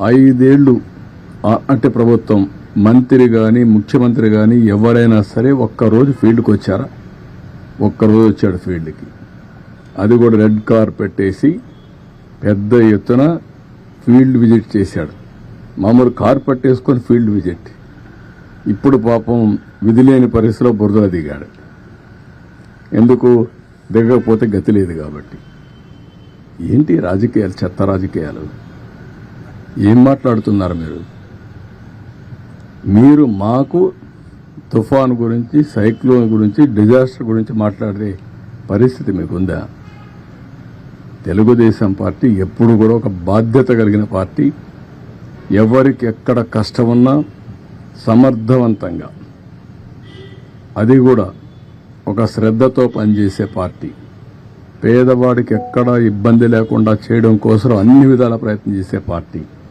5 ఏళ్లు అంటే ప్రభుత్వం మంత్రి కానీ ముఖ్యమంత్రి కానీ ఎవరైనా సరే ఒక్కరోజు ఫీల్డ్కి వచ్చారా? ఒక్కరోజు వచ్చాడు ఫీల్డ్కి, అది కూడా రెడ్ కార్పెట్ వేసి పెద్ద ఎత్తున ఫీల్డ్ విజిట్ చేశాడు. మామూలు కార్పెట్ వేసుకొని ఫీల్డ్ విజిట్. ఇప్పుడు పాపం విధిలేని పరిస్థితిలో బురదలో దిగాడు. ఎందుకు దిగకపోతే గతి లేదు కాబట్టి. ఏంటి రాజకీయాలు, చెత్త రాజకీయాలు? ఏం మాట్లాడుతున్నారు మీరు? మాకు తుఫాను గురించి, సైక్లోన్ గురించి, డిజాస్టర్ గురించి మాట్లాడే పరిస్థితి మీకుందా? తెలుగుదేశం పార్టీ ఎప్పుడు కూడా ఒక బాధ్యత కలిగిన పార్టీ. ఎవరికి ఎక్కడ కష్టమున్నా సమర్థవంతంగా, అది కూడా ఒక శ్రద్ధతో పనిచేసే పార్టీ. పేదవాడికి ఎక్కడా ఇబ్బంది లేకుండా చేయడం కోసం అన్ని విధాల ప్రయత్నం చేసే పార్టీ.